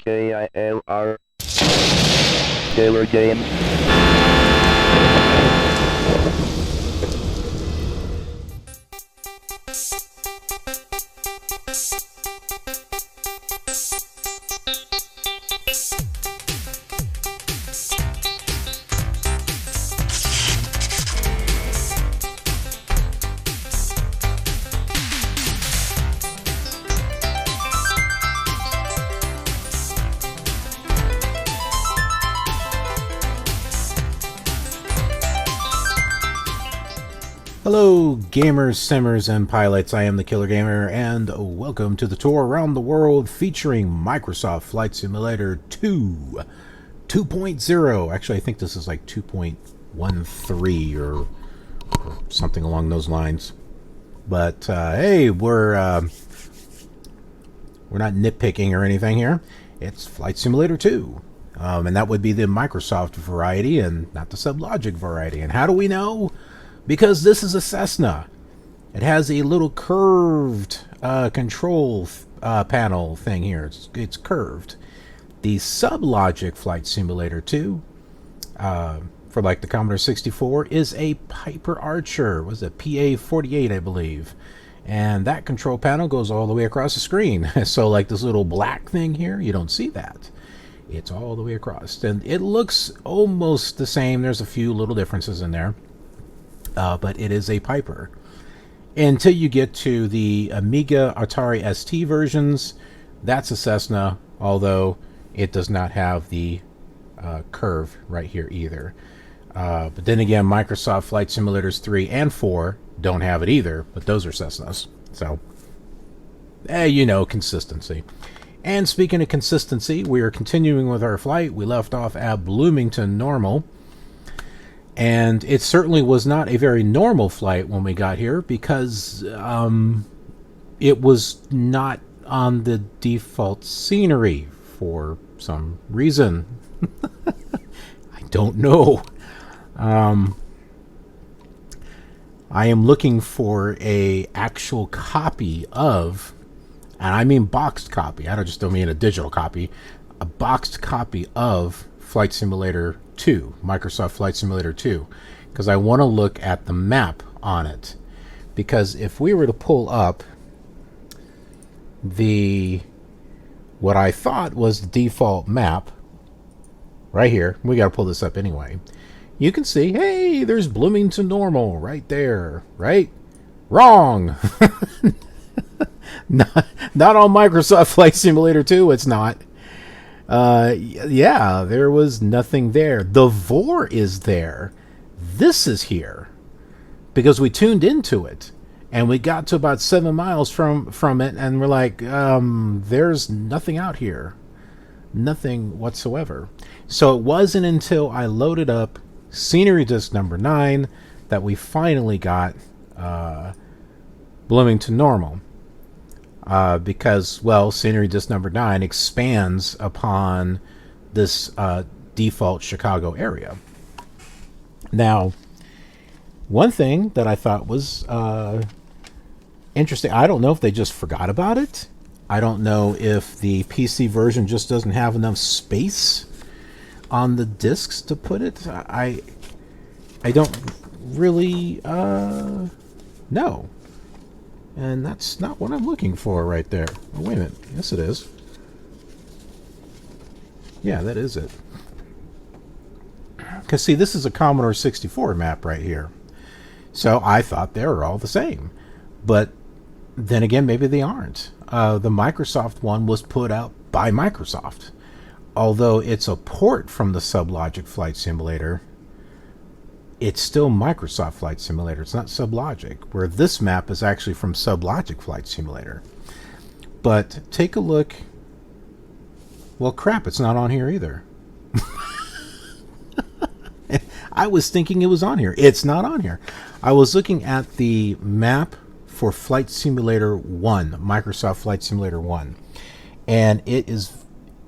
KILR Killer Game. Hello gamers, simmers, and pilots. I am the Killer Gamer, and welcome to the tour around the world featuring Microsoft Flight Simulator 2 2.0. Actually, I think this is like 2.13 or something along those lines. But hey, we're not nitpicking or anything here. It's Flight Simulator 2. And that would be the Microsoft variety and not the SubLogic variety. And how do we know? Because this is a Cessna. It has a little curved control panel thing here. It's curved. The SubLogic Flight Simulator 2, for like the Commodore 64, is a Piper Archer. Was it PA-48, I believe. And that control panel goes all the way across the screen. So like this little black thing here, you don't see that. It's all the way across. And it looks almost the same. There's a few little differences in there. But it is a Piper. Until you get to the Amiga Atari ST versions, that's a Cessna, although it does not have the curve right here either. But then again, Microsoft Flight Simulators 3 and 4 don't have it either, but those are Cessnas. So, you know, consistency. And speaking of consistency, we are continuing with our flight. We left off at Bloomington-Normal. And it certainly was not a very normal flight when we got here because it was not on the default scenery for some reason. I don't know. I am looking for a actual copy of, and I mean boxed copy. I don't mean a digital copy. A boxed copy of Flight Simulator 2, Microsoft Flight Simulator 2, because I want to look at the map on it. Because if we were to pull up what I thought was the default map right here, we got to pull this up anyway. You can see, hey, there's Bloomington-Normal right there, right? Wrong. not on Microsoft Flight Simulator 2, it's not. Yeah, there was nothing there. The VOR is there. This is here because we tuned into it and we got to about 7 miles from it, and we're like, there's nothing out here, nothing whatsoever. So it wasn't until I loaded up scenery disc number 9 that we finally got Bloomington-Normal. Because, well, scenery disc number 9 expands upon this default Chicago area. Now, one thing that I thought was interesting, I don't know if they just forgot about it. I don't know if the PC version just doesn't have enough space on the discs to put it. I don't really know. And that's not what I'm looking for right there. Oh, wait a minute. Yes, it is. Yeah, that is it. Because, see, this is a Commodore 64 map right here. So I thought they were all the same. But then again, maybe they aren't. The Microsoft one was put out by Microsoft. Although it's a port from the SubLogic Flight Simulator, it's still Microsoft Flight Simulator. It's not SubLogic, where this map is actually from SubLogic Flight Simulator. But take a look. Well, crap, it's not on here either. I was thinking it was on here. It's not on here. I was looking at the map for Flight Simulator 1, Microsoft Flight Simulator 1. And it is,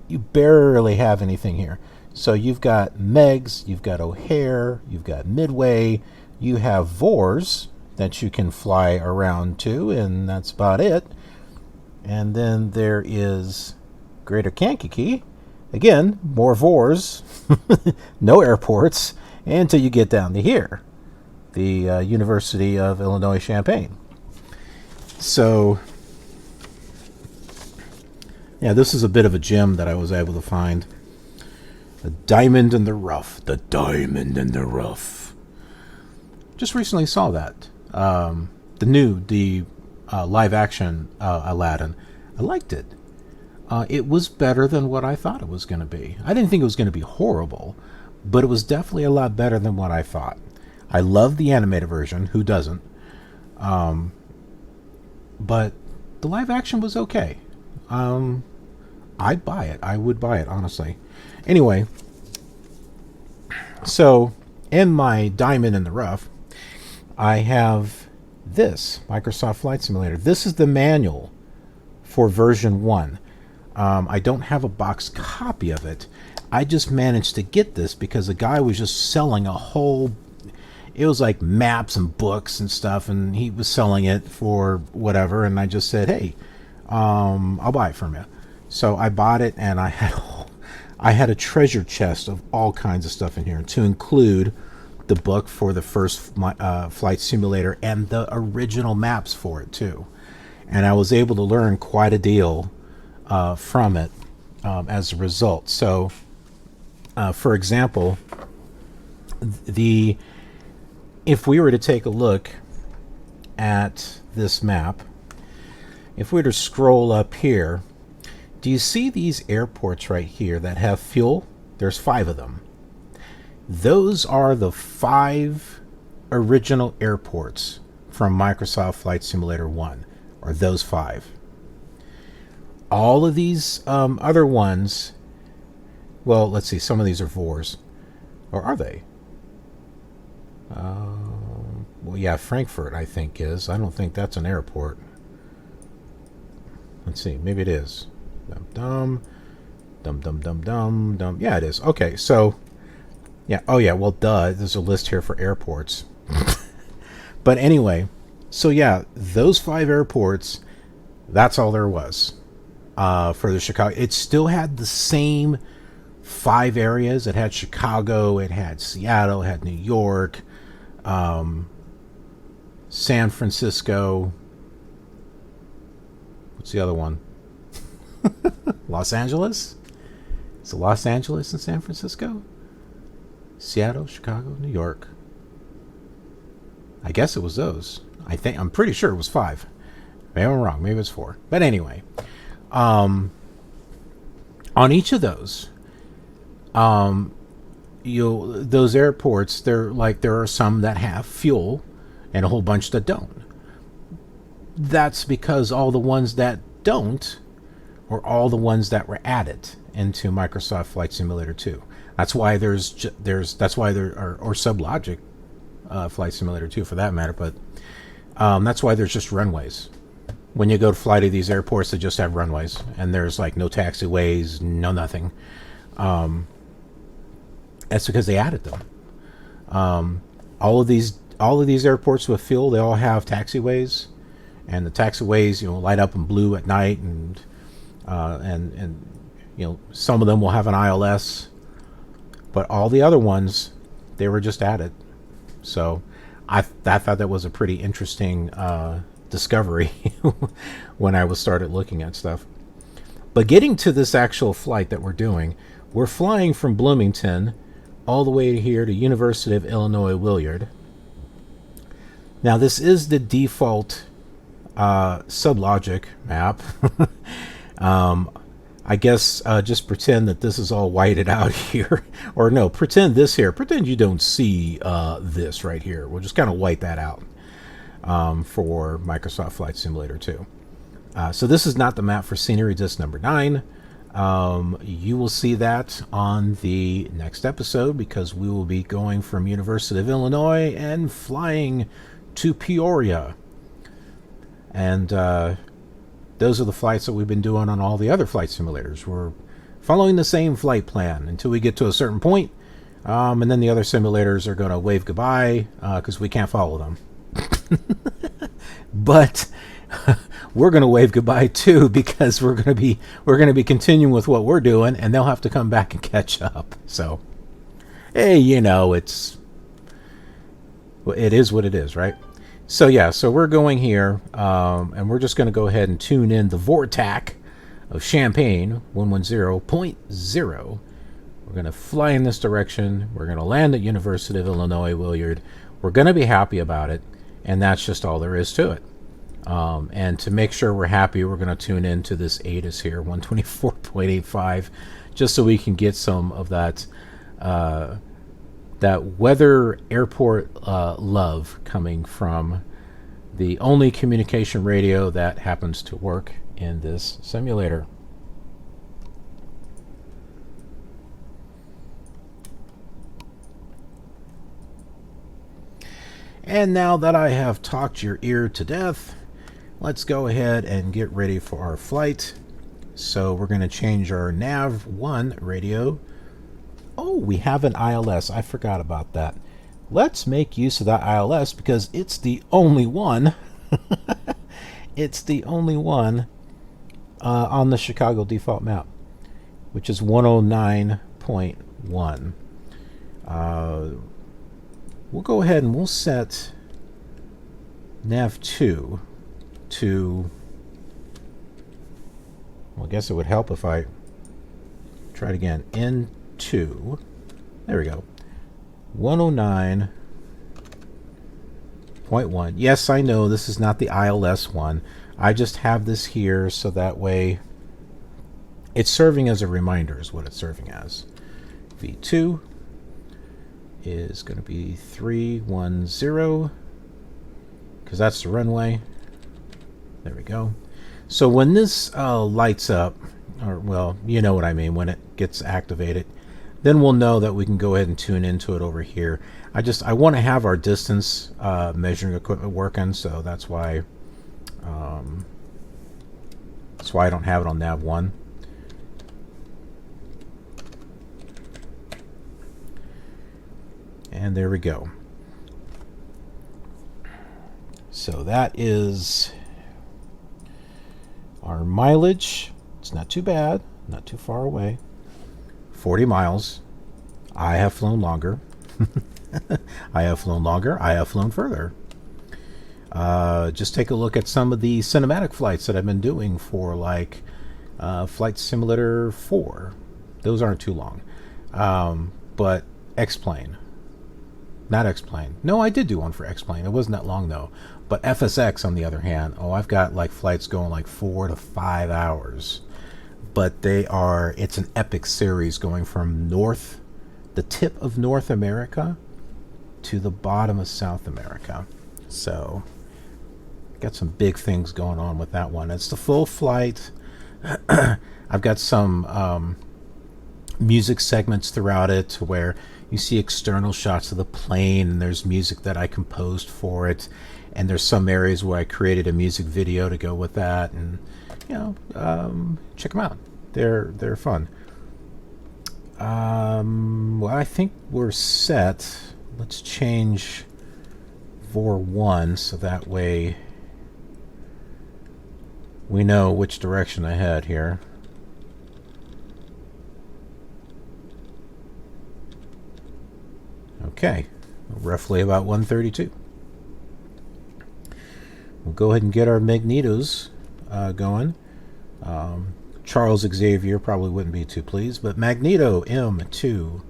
you barely have anything here. So you've got Megs, you've got O'Hare, you've got Midway, you have VORs that you can fly around to, and that's about it. And then there is Greater Kankakee, Again, more VORs, no airports, until you get down to here, the University of Illinois Champaign. So, yeah, this is a bit of a gem that I was able to find. The diamond in the rough. The diamond in the rough. Just recently saw that. The live action Aladdin. I liked it. It was better than what I thought it was going to be. I didn't think it was going to be horrible, but it was definitely a lot better than what I thought. I love the animated version. Who doesn't? But the live action was okay. I'd buy it. I would buy it, honestly. Anyway, so in my diamond in the rough, I have this Microsoft Flight Simulator. This is the manual for version 1. I don't have a box copy of it. I just managed to get this because the guy was just selling a whole... It was like maps and books and stuff, and he was selling it for whatever, and I just said, hey, I'll buy it from you. So I bought it, and I had a treasure chest of all kinds of stuff in here, to include the book for the first Flight Simulator and the original maps for it, too. And I was able to learn quite a deal from it as a result. So, for example, if we were to take a look at this map, if we were to scroll up here, do you see these airports right here that have fuel? There's 5 of them. Those are the 5 original airports from Microsoft Flight Simulator 1, or those 5. All of these other ones, well, let's see, some of these are VORs. Or are they? Well, yeah, Frankfurt, I think, is. I don't think that's an airport. Let's see, maybe it is. Dum dum dum dum dum dum. Yeah, it is. Okay, so yeah. Oh yeah. Well, duh. There's a list here for airports. But anyway, so yeah, those 5 airports. That's all there was for the Chicago. It still had the same 5 areas. It had Chicago. It had Seattle. It had New York, San Francisco. What's the other one? Los Angeles? Is it Los Angeles and San Francisco? Seattle, Chicago, New York. I guess it was those. I'm pretty sure it was 5. Maybe I'm wrong. Maybe it's 4. But anyway, on each of those, those airports, there are some that have fuel and a whole bunch that don't. That's because all the ones that don't or all the ones that were added into Microsoft Flight Simulator 2. That's why that's why there are, or SubLogic Flight Simulator 2 for that matter, but that's why there's just runways. When you go to fly to these airports, they just have runways, and there's like no taxiways, no nothing. That's because they added them. All of these airports with fuel, they all have taxiways, and the taxiways, light up in blue at night, and some of them will have an ILS, but all the other ones, they were just added. So I thought that was a pretty interesting discovery when I started looking at stuff. But getting to this actual flight that we're doing, we're flying from Bloomington all the way here to University of Illinois-Willard. Now this is the default SubLogic map. I guess just pretend that this is all whited out here. Or no, pretend this here. Pretend you don't see this right here. We'll just kind of white that out for Microsoft Flight Simulator 2. So this is not the map for scenery disc number 9. You will see that on the next episode, because we will be going from University of Illinois and flying to Peoria. And those are the flights that we've been doing on all the other flight simulators. We're following the same flight plan until we get to a certain point, and then the other simulators are going to wave goodbye because we can't follow them. But we're going to wave goodbye too, because we're going to be continuing with what we're doing, and they'll have to come back and catch up. So, hey, it is what it is, right? So yeah, so we're going here, and we're just going to go ahead and tune in the Vortac of Champaign 110.0. We're going to fly in this direction. We're going to land at University of Illinois-Willard. We're going to be happy about it, and that's just all there is to it. And to make sure we're happy, we're going to tune into this ATIS here, 124.85, just so we can get some of that weather airport love coming from the only communication radio that happens to work in this simulator. And now that I have talked your ear to death, let's go ahead and get ready for our flight. So we're going to change our nav 1 radio. Oh, we have an ILS. I forgot about that. Let's make use of that ILS because it's the only one. It's the only one on the Chicago default map, which is 109.1. We'll go ahead and we'll set nav 2 to, well, I guess it would help if I try it again. N2. There we go. 109.1. Yes, I know this is not the ILS one. I just have this here so that way it's serving as a reminder is what it's serving as. V2 is going to be 310 because that's the runway. There we go. So when this lights up, or well, you know what I mean, when it gets activated, then we'll know that we can go ahead and tune into it over here. I want to have our distance measuring equipment working, so that's why I don't have it on nav 1. And there we go. So that is our mileage. It's not too bad, not too far away. 40 miles. I have flown longer. I have flown longer. I have flown further. Just take a look at some of the cinematic flights that I've been doing for like Flight Simulator 4. Those aren't too long. But X-Plane. Not X-Plane. No, I did do one for X-Plane. It wasn't that long though. But FSX on the other hand, oh, I've got like flights going like 4 to 5 hours. But it's an epic series going from the tip of North America to the bottom of South America. So got some big things going on with that one. It's the full flight. I've got some music segments throughout it to where you see external shots of the plane and there's music that I composed for it, and there's some areas where I created a music video to go with that, and check them out. They're fun. Well, I think we're set. Let's change VOR 1 so that way we know which direction to head here. Okay, roughly about 132. We'll go ahead and get our magnetos going. Charles Xavier probably wouldn't be too pleased, but Magneto M2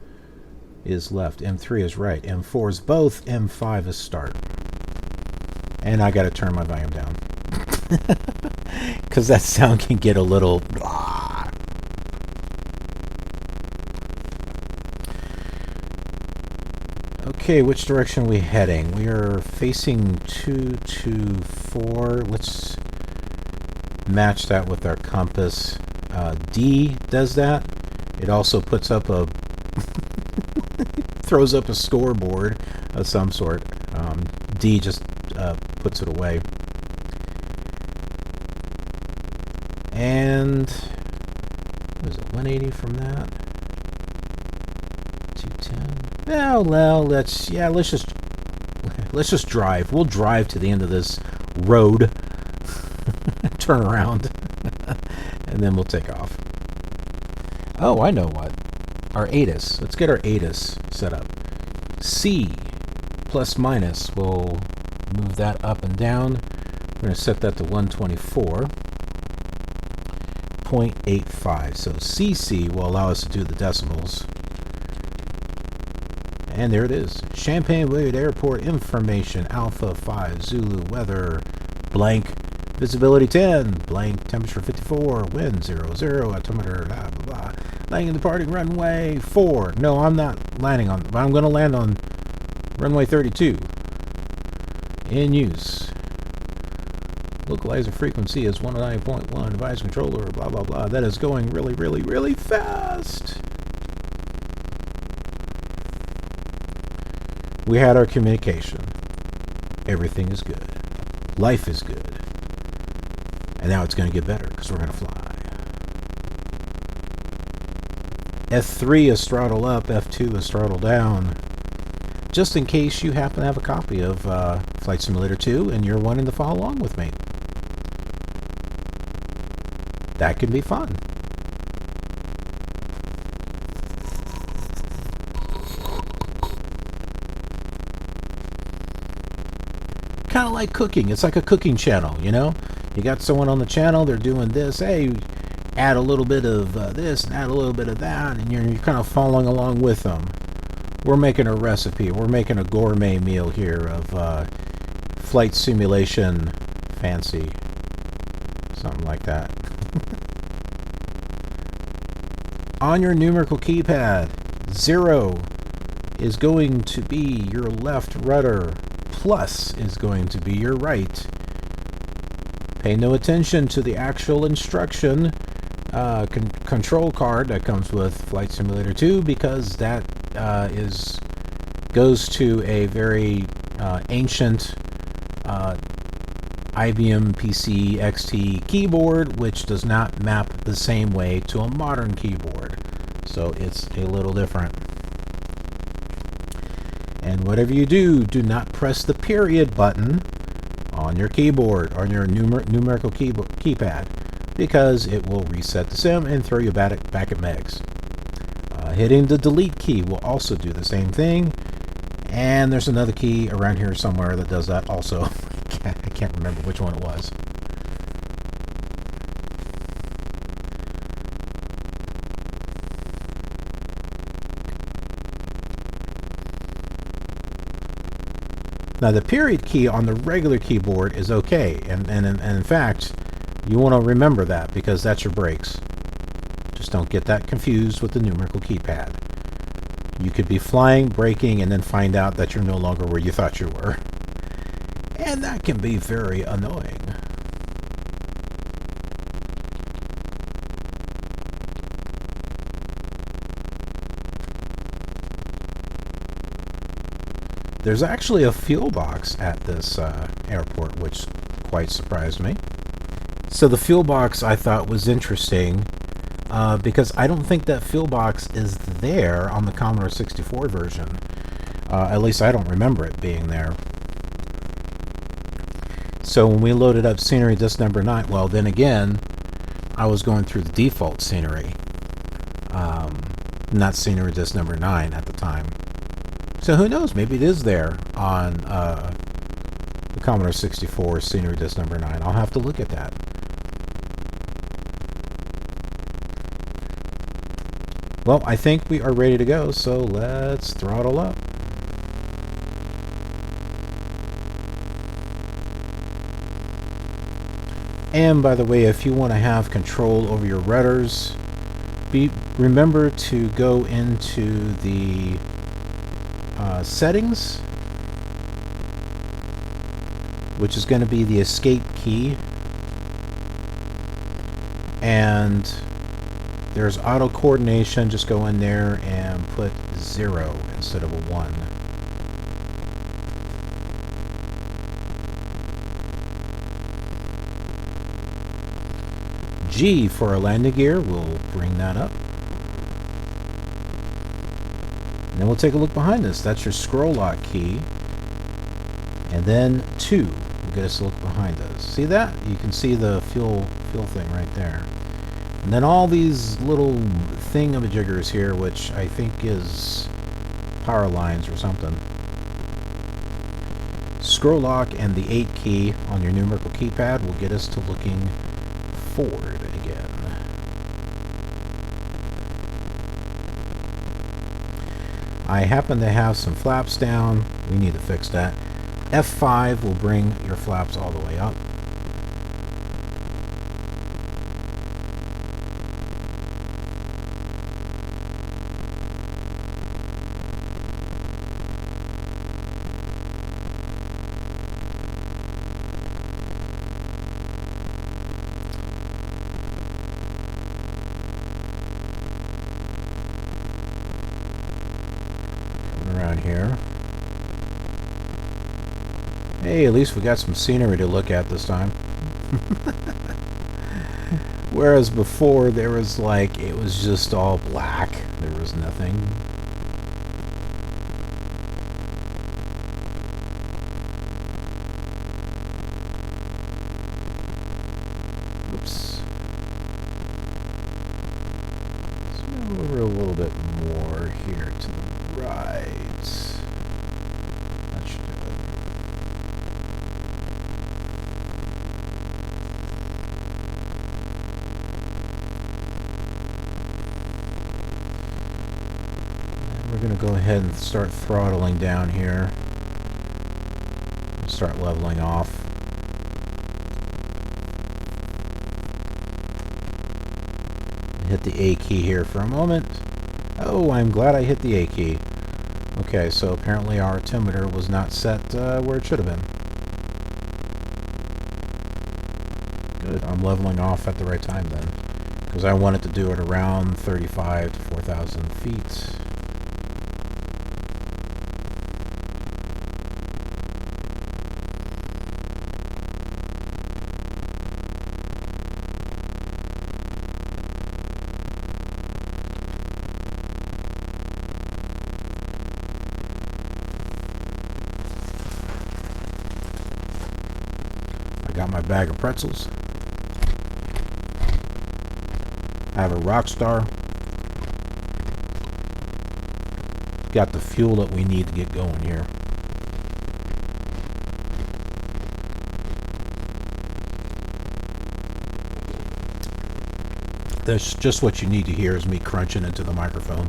is left, M3 is right, M4 is both, M5 is start. And I got to turn my volume down because that sound can get a little blah. Okay, which direction are we heading? We are facing 224. Let's match that with our compass. D does that. It also puts up a throws up a scoreboard of some sort. D just puts it away. And what is it, 180 from that? 210. Oh, well, let's just drive. We'll drive to the end of this road. turn around, and then we'll take off. Oh, I know what. Our ATIS. Let's get our ATIS set up. C plus minus. We'll move that up and down. We're going to set that to 124.85. So CC will allow us to do the decimals. And there it is. Champaign-Willard Airport information. Alpha 5 Zulu weather blank. Visibility 10, blank, temperature 54, wind 00, altimeter, blah, blah, blah. Landing and departing runway 4. No, I'm not landing on, but I'm going to land on runway 32. In use. Localizer frequency is 109.1, advice controller, blah, blah, blah. That is going really, really, really fast. We had our communication. Everything is good. Life is good. And now it's going to get better because we're going to fly. F3 is throttle up, F2 is throttle down. Just in case you happen to have a copy of Flight Simulator 2 and you're wanting to follow along with me. That can be fun. Kind of like cooking. It's like a cooking channel, you know? You got someone on the channel, they're doing this. Hey, add a little bit of this and add a little bit of that, and you're kind of following along with them. We're making a recipe. We're making a gourmet meal here of flight simulation fancy. Something like that. On your numerical keypad, 0 is going to be your left rudder. Plus is going to be your right. Pay no attention to the actual instruction control card that comes with Flight Simulator 2 because that goes to a very ancient IBM PC XT keyboard, which does not map the same way to a modern keyboard. So it's a little different. And whatever you do, do not press the period button on your keyboard, on your numerical keypad, because it will reset the sim and throw you back at Megs. Hitting the delete key will also do the same thing. And there's another key around here somewhere that does that also. I can't remember which one it was. Now the period key on the regular keyboard is okay, and in fact, you want to remember that because that's your brakes. Just don't get that confused with the numerical keypad. You could be flying, braking, and then find out that you're no longer where you thought you were. And that can be very annoying. There's actually a fuel box at this airport, which quite surprised me. So the fuel box I thought was interesting because I don't think that fuel box is there on the Commodore 64 version. At least I don't remember it being there. So when we loaded up scenery disc number 9, well then again, I was going through the default scenery. Not scenery disc number 9 at the time. So who knows, maybe it is there on the Commodore 64 scenery disc number 9. I'll have to look at that. Well, I think we are ready to go, so let's throttle up. And by the way, if you want to have control over your rudders, remember to go into the settings, which is going to be the escape key, and there's auto coordination. Just go in there and put 0 instead of a 1. G for our landing gear, we'll bring that up. And then we'll take a look behind this. That's your scroll lock key. And then 2 get us to look behind us. See that? You can see the fuel thing right there. And then all these little thingamajiggers here, which I think is power lines or something. Scroll lock and the 8 key on your numerical keypad will get us to looking forward again. I happen to have some flaps down. We need to fix that. F5 will bring your flaps all the way up. Around here. Hey, at least we got some scenery to look at this time. Whereas before there was like, it was just all black. There was nothing. Oops. Let's move over a little bit more here to the right. That should do it. And we're going to go ahead and start throttling down here. Start leveling off. Hit the A key here for a moment. Oh, I'm glad I hit the A key. Okay, so apparently our altimeter was not set where it should have been. Good, I'm leveling off at the right time then, because I wanted to do it around 35 to 4,000 feet. I got my bag of pretzels. I have a Rockstar. Got the fuel that we need to get going here. That's just what you need to hear, is me crunching into the microphone.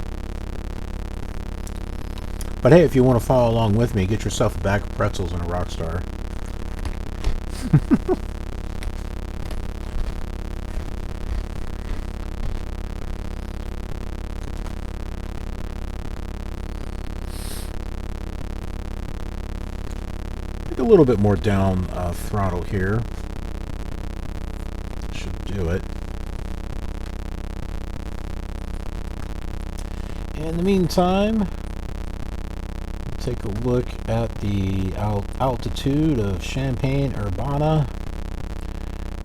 But hey, if you want to follow along with me, get yourself a bag of pretzels and a Rockstar. A little bit more down throttle here. Should do it. In the meantime, take a look at the altitude of Champaign-Urbana.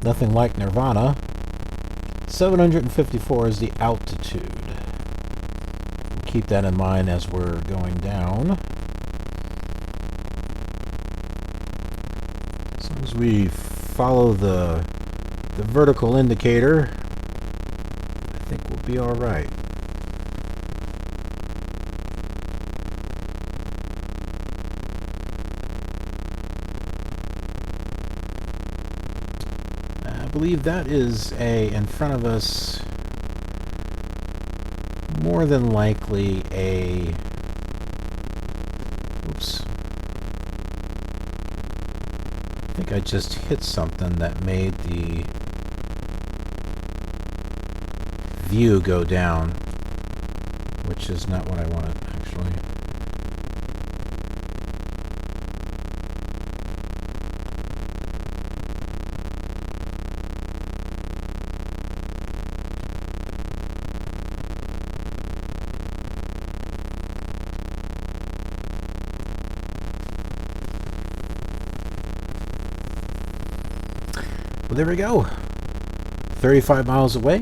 Nothing like Nirvana. 754 is the altitude. Keep that in mind as we're going down. As long as we follow the vertical indicator, I think we'll be all right. I believe that is in front of us, more than likely a, oops, I think I just hit something that made the view go down, which is not what I wanted, actually. Well, there we go. 35 miles away.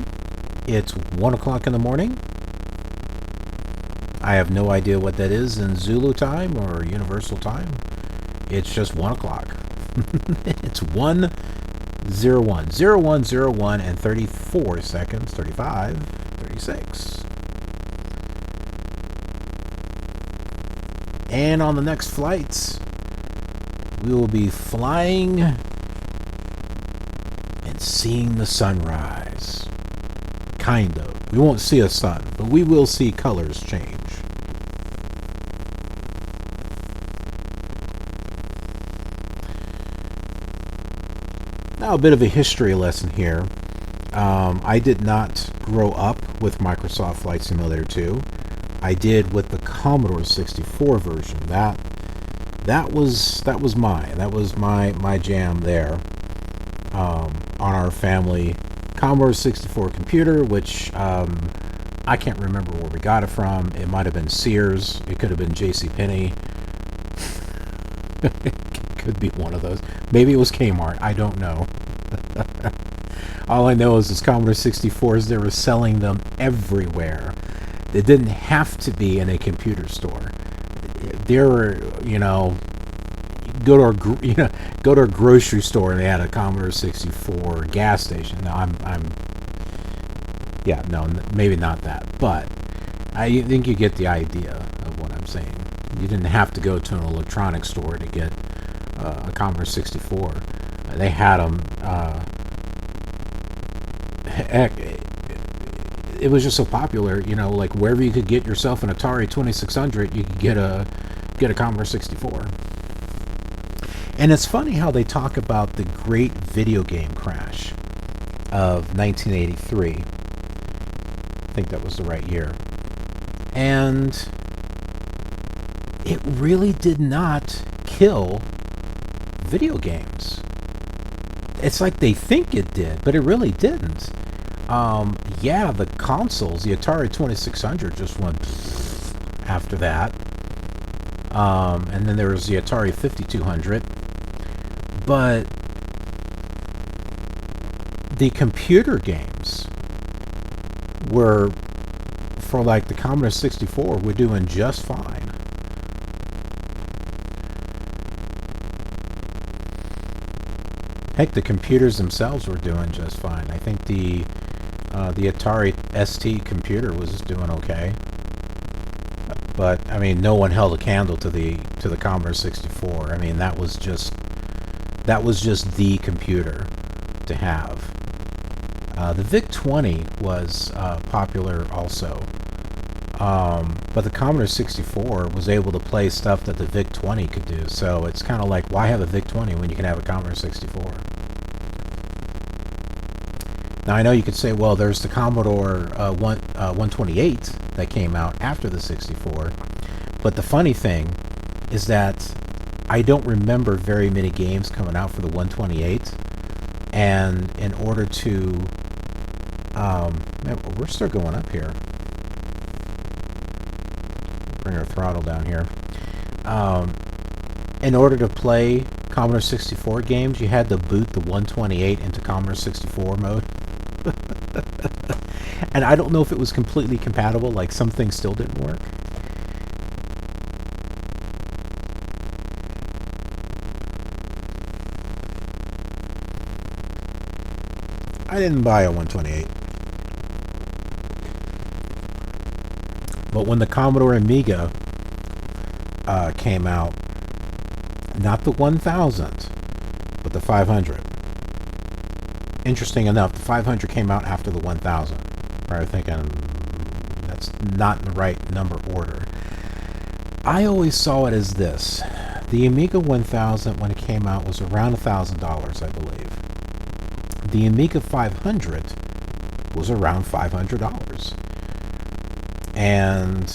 It's 1 o'clock in the morning. I have no idea what that is in Zulu time or Universal time. It's just 1 o'clock. It's 101. 0101 and 34 seconds. 35, 36. And on the next flights, we will be flying and seeing the sunrise. Kind of. We won't see a sun, but we will see colors change. Now a bit of a history lesson here. I did not grow up with Microsoft Flight Simulator 2. I did with the Commodore 64 version. That was mine. That was my jam there. On our family Commodore 64 computer, which I can't remember where we got it from. It might have been Sears. It could have been JCPenney. It could be one of those. Maybe it was Kmart. I don't know. All I know is Commodore 64s, they were selling them everywhere. They didn't have to be in a computer store. They were, go to a grocery store and they had a Commodore 64 gas station. Now maybe not that, but I think you get the idea of what I'm saying. You didn't have to go to an electronics store to get a Commodore 64. They had them. Heck, it was just so popular, like wherever you could get yourself an Atari 2600, you could get a Commodore 64. And it's funny how they talk about the great video game crash of 1983. I think that was the right year. And it really did not kill video games. It's like they think it did, but it really didn't. The consoles, the Atari 2600 just went after that. And then there was the Atari 5200. But the computer games were, for like the Commodore 64, were doing just fine. Heck, the computers themselves were doing just fine. I think the Atari ST computer was doing okay. But I mean, no one held a candle to the Commodore 64. I mean, that was just the computer to have. The VIC-20 was popular also. But the Commodore 64 was able to play stuff that the VIC-20 could do. So it's kind of like, why have a VIC-20 when you can have a Commodore 64? Now, I know you could say, well, there's the Commodore 128 that came out after the 64. But the funny thing is that I don't remember very many games coming out for the 128. And in order to... we're still going up here. Bring our throttle down here. In order to play Commodore 64 games, you had to boot the 128 into Commodore 64 mode. And I don't know if it was completely compatible, like some things still didn't work. I didn't buy a 128. But when the Commodore Amiga came out, not the 1000, but the 500. Interesting enough, the 500 came out after the 1000. Probably thinking that's not in the right number order. I always saw it as this. The Amiga 1000, when it came out, was around $1,000, I believe. The Amiga 500 was around $500. And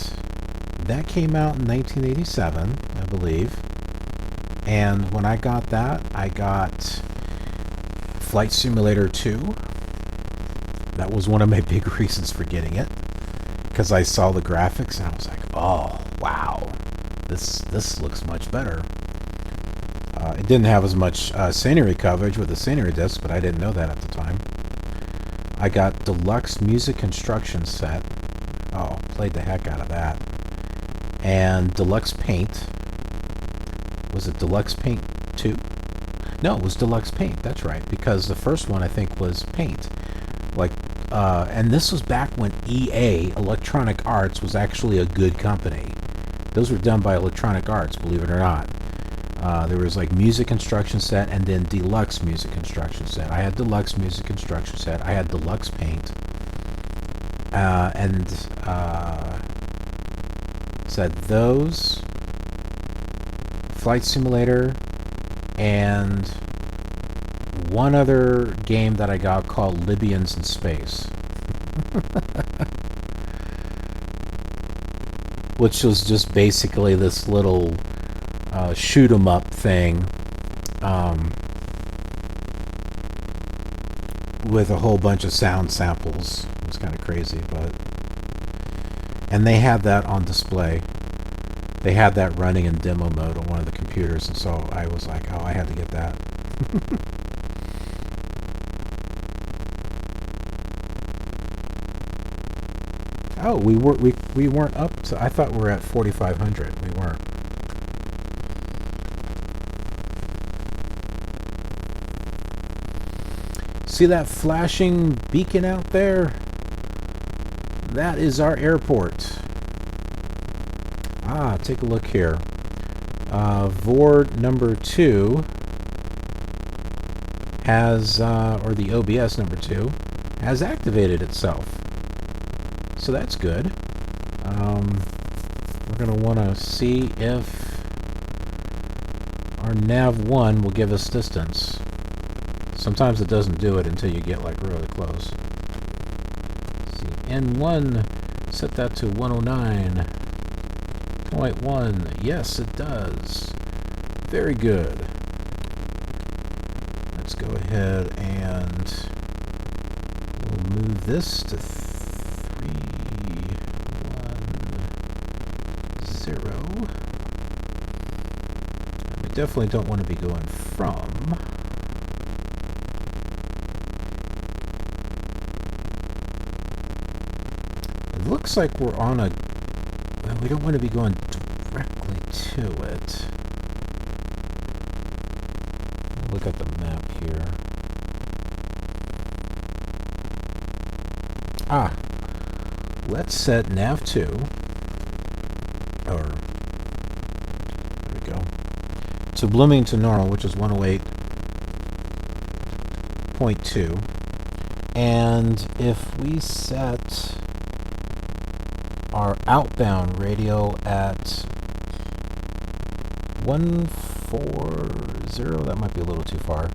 that came out in 1987, I believe. And when I got that, I got Flight Simulator 2. That was one of my big reasons for getting it, because I saw the graphics and I was like, oh, wow, this looks much better. It didn't have as much scenery coverage with the scenery disc, but I didn't know that at the time. I got Deluxe Music Construction Set. Oh, played the heck out of that. And Deluxe Paint. Was it Deluxe Paint 2? No, it was Deluxe Paint. That's right, because the first one I think was Paint. Like, and this was back when EA, Electronic Arts, was actually a good company. Those were done by Electronic Arts, believe it or not. There was like Music Instruction Set and then Deluxe Music Instruction Set. I had Deluxe Music Instruction Set. I had Deluxe Paint. And said those, Flight Simulator, and one other game that I got called Libyans in Space. Which was just basically this little shoot 'em up thing with a whole bunch of sound samples. It was kind of crazy, but... And they had that on display. They had that running in demo mode on one of the computers, and so I was like, oh, I had to get that. Oh, we weren't up to... I thought we were at 4,500. We weren't. See that flashing beacon out there? That is our airport. Ah, take a look here. VOR number 2 has, or the OBS number 2, has activated itself. So that's good. We're going to want to see if our nav1 will give us distance. Sometimes it doesn't do it until you get like really close. Let's see, N1, set that to 109.1. Yes, it does. Very good. Let's go ahead and we'll move this to 310. We definitely don't want to be going from. It looks like we're on a... Well, we don't want to be going directly to it. Look at the map here. Ah, let's set nav2, or there we go, to Bloomington-Normal, which is 108.2. And if we set our outbound radio at 140, that might be a little too far.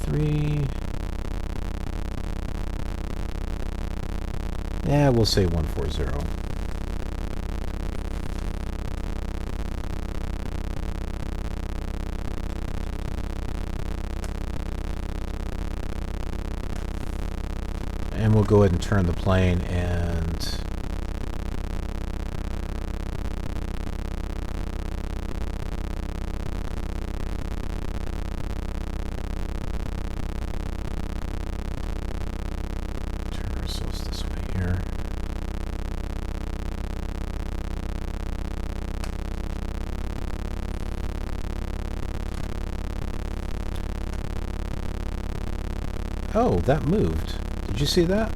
13. Yeah, we'll say 140. And we'll go ahead and turn the plane and turn ourselves this way here. Oh, that moved. Did you see that?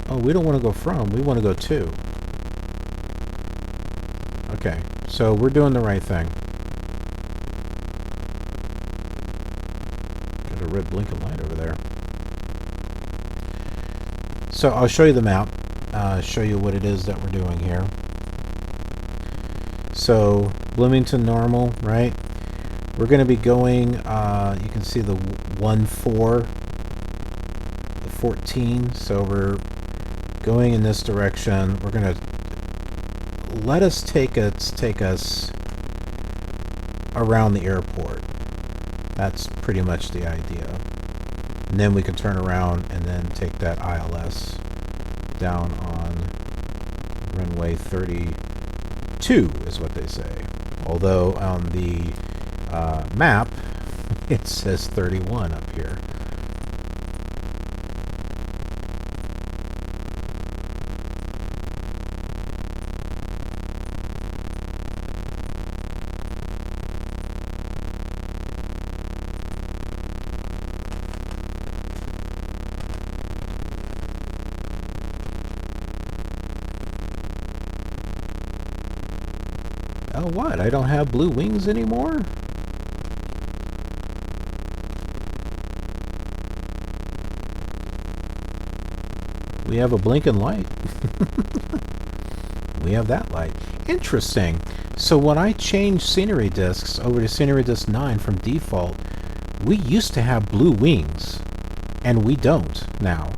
Oh, we don't want to go from. We want to go to. Okay, so we're doing the right thing. Got a red blinking light over there. So I'll show you the map. Show you what it is that we're doing here. So Bloomington-Normal, right? We're going to be going, you can see the 1-4, the 14, so we're going in this direction. We're going to let us take us around the airport. That's pretty much the idea. And then we can turn around and then take that ILS down on runway 32 is what they say. Although on the map, it says 31 up here. Oh, what? I don't have blue wings anymore? We have a blinking light. We have that light. Interesting. So when I changed scenery discs over to scenery disc 9 from default, we used to have blue wings, and we don't now.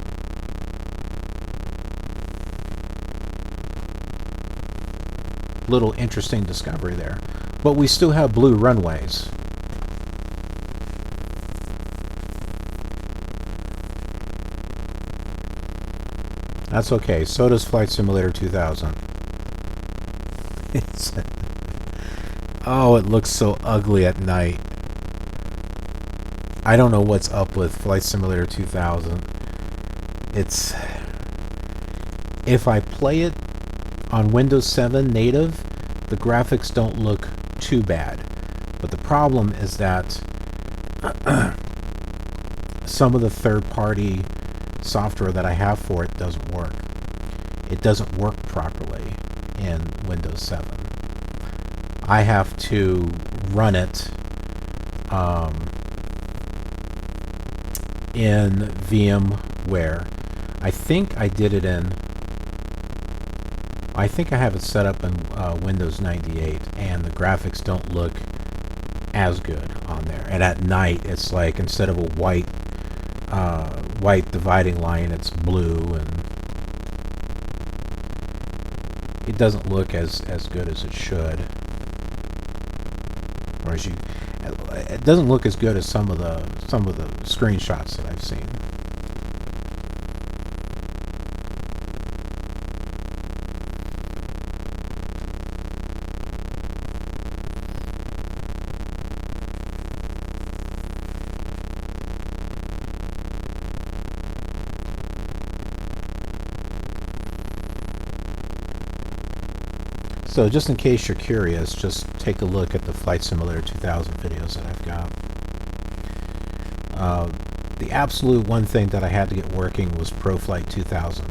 Little interesting discovery there. But we still have blue runways. That's okay. So does Flight Simulator 2000. Oh, it looks so ugly at night. I don't know what's up with Flight Simulator 2000. It's... If I play it on Windows 7 native, the graphics don't look too bad. But the problem is that some of the third-party software that I have for it doesn't work. It doesn't work properly in Windows 7. I have to run it in VMware. I think I did it in... I think I have it set up in Windows 98, and the graphics don't look as good on there. And at night, it's like instead of a white dividing line, it's blue, and it doesn't look as good as it should. Or as you, it doesn't look as good as some of the screenshots that I've seen. So just in case you're curious, just take a look at the Flight Simulator 2000 videos that I've got. The absolute one thing that I had to get working was ProFlight 2000.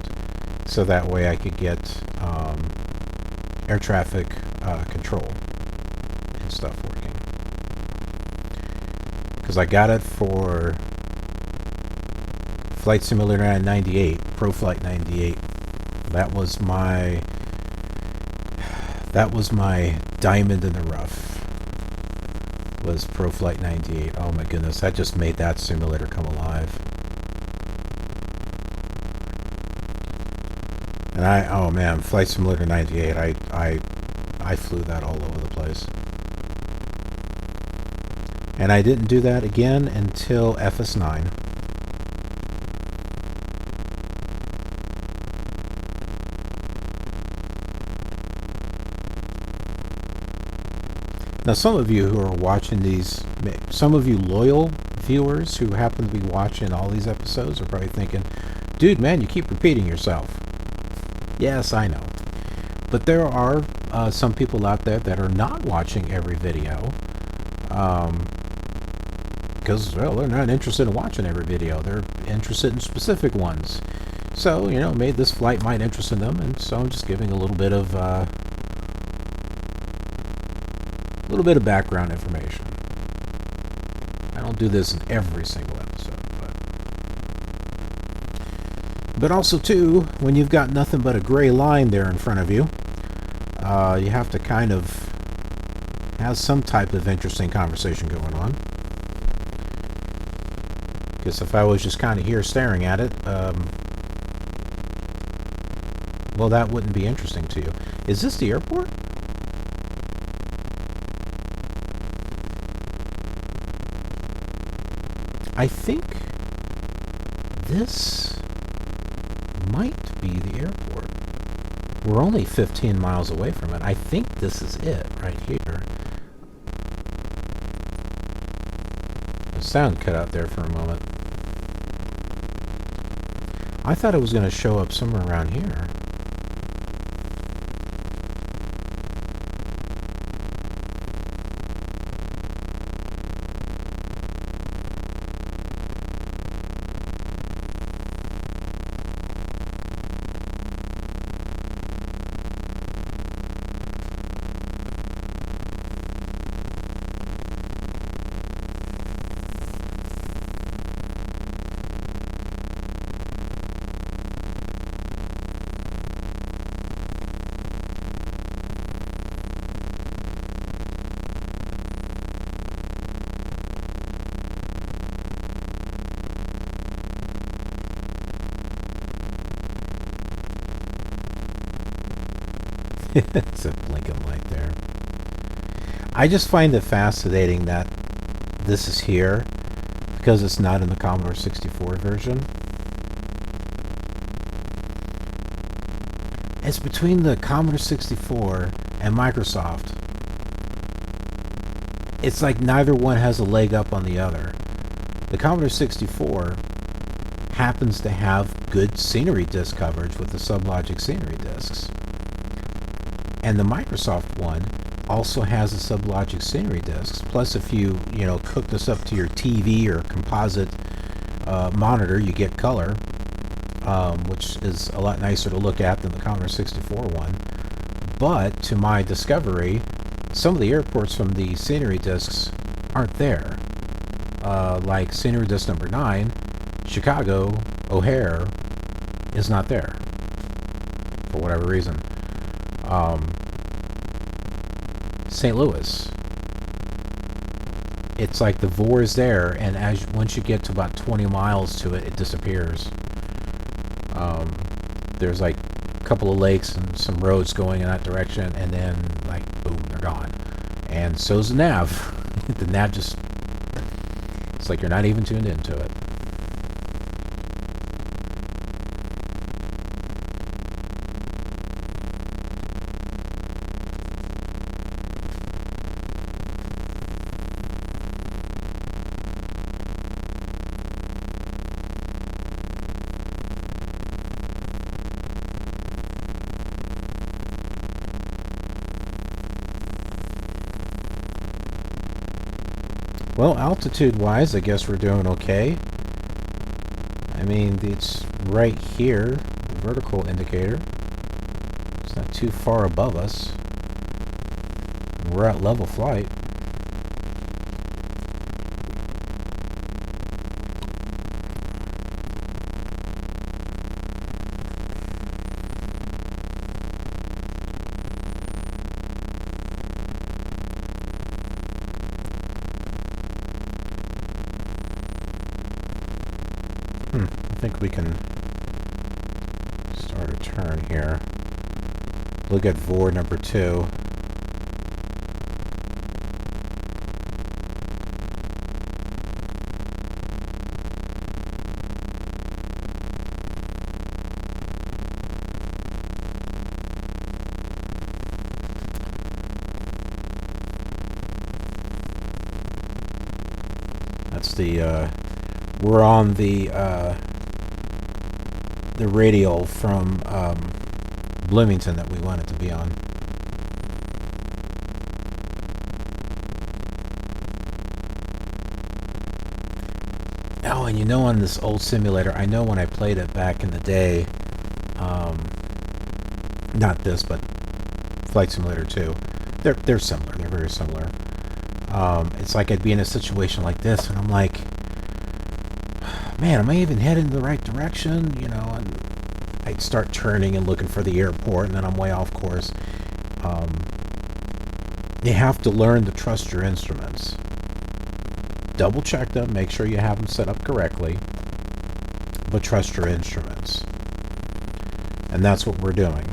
So that way I could get air traffic control and stuff working. Because I got it for Flight Simulator 98, ProFlight 98. That was my diamond in the rough, was ProFlight 98. Oh my goodness, that just made that simulator come alive. And oh man, Flight Simulator 98, I flew that all over the place. And I didn't do that again until FS9. Now, some of you who are watching these, some of you loyal viewers who happen to be watching all these episodes are probably thinking, dude, man, you keep repeating yourself. Yes, I know. But there are some people out there that are not watching every video because, well, they're not interested in watching every video. They're interested in specific ones. So, you know, maybe this flight might interest in them, and so I'm just giving a little bit of background information. I don't do this in every single episode, but also too, when you've got nothing but a gray line there in front of you, you have to kind of have some type of interesting conversation going on. Because if I was just kind of here staring at it, well, that wouldn't be interesting to you. Is this the airport? I think this might be the airport. We're only 15 miles away from it. I think this is it right here. The sound cut out there for a moment. I thought it was going to show up somewhere around here. It's a blinking light there. I just find it fascinating that this is here because it's not in the Commodore 64 version. It's between the Commodore 64 and Microsoft. It's like neither one has a leg up on the other. The Commodore 64 happens to have good scenery disc coverage with the SubLogic scenery discs. And the Microsoft one also has the SubLogic scenery discs. Plus, if you cook this up to your TV or composite monitor, you get color, which is a lot nicer to look at than the Commodore 64 one. But to my discovery, some of the airports from the scenery discs aren't there. Like scenery disc number 9, Chicago O'Hare is not there for whatever reason. St. Louis, it's like the VOR is there, and once you get to about 20 miles to it, it disappears. There's like a couple of lakes and some roads going in that direction, and then like boom, they're gone. And so's the nav. The nav just, it's like you're not even tuned into it. Well, altitude-wise, I guess we're doing okay. I mean, it's right here, the vertical indicator. It's not too far above us. We're at level flight. I think we can start a turn here. Look at VOR number 2. That's the we're on the radial from Bloomington that we wanted to be on. Oh, and on this old simulator, I know when I played it back in the day, not this, but Flight Simulator 2, they're similar. They're very similar. It's like I'd be in a situation like this, and I'm like, man, am I even heading in the right direction? And I'd start turning and looking for the airport, and then I'm way off course. You have to learn to trust your instruments. Double check them, make sure you have them set up correctly, but trust your instruments. And that's what we're doing.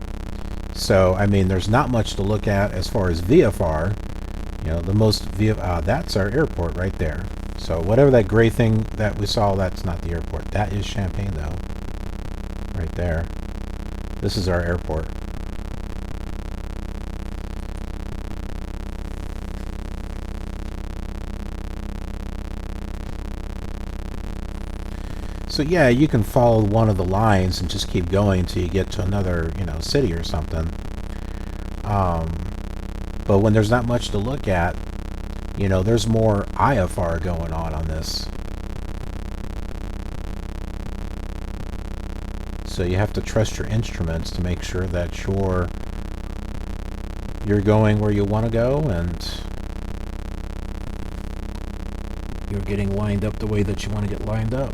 So, I mean, there's not much to look at as far as VFR. The most that's our airport right there. So whatever that gray thing that we saw, that's not the airport. That is Champaign, though. Right there. This is our airport. So yeah, you can follow one of the lines and just keep going until you get to another, city or something. But when there's not much to look at, there's more IFR going on this. So you have to trust your instruments to make sure that you're going where you want to go and you're getting lined up the way that you want to get lined up.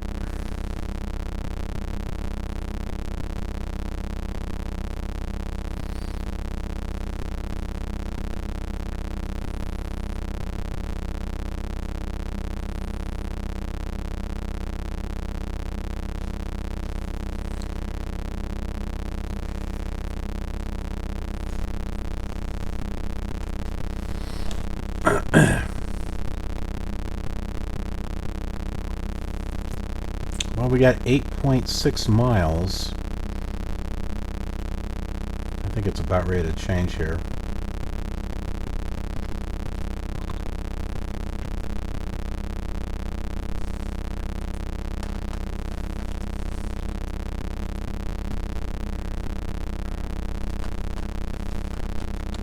Well, we got 8.6 miles. I think it's about ready to change here.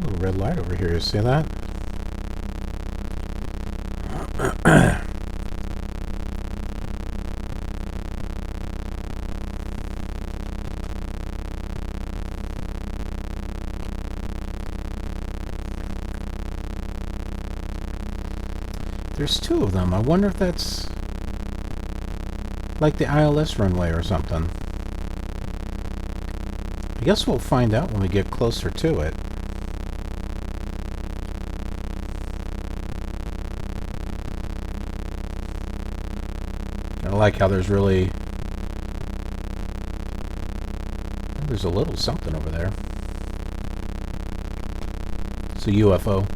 Little red light over here, you see that? There's two of them. I wonder if that's like the ILS runway or something. I guess we'll find out when we get closer to it. I like how there's really... There's a little something over there. It's a UFO.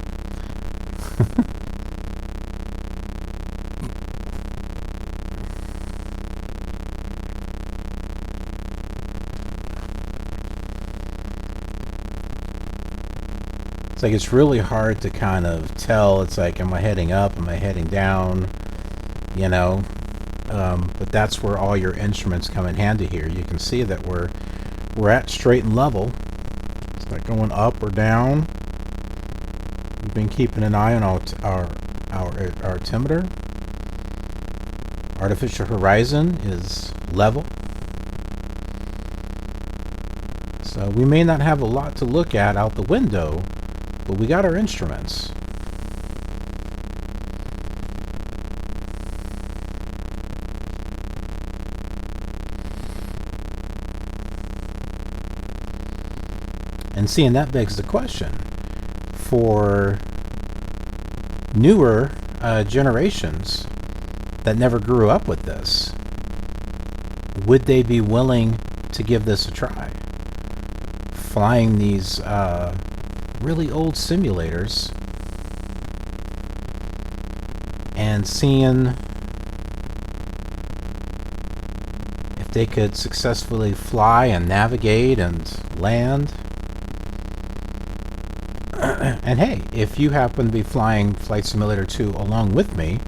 It's like it's really hard to kind of tell. It's like, am I heading up? Am I heading down? You know? But that's where all your instruments come in handy here. You can see that we're at straight and level. It's not going up or down. We've been keeping an eye on our altimeter. Artificial horizon is level. So we may not have a lot to look at out the window, but we got our instruments. And seeing that begs the question, for newer generations that never grew up with this, would they be willing to give this a try? Flying these really old simulators and seeing if they could successfully fly and navigate and land. And hey, if you happen to be flying Flight Simulator 2 along with me,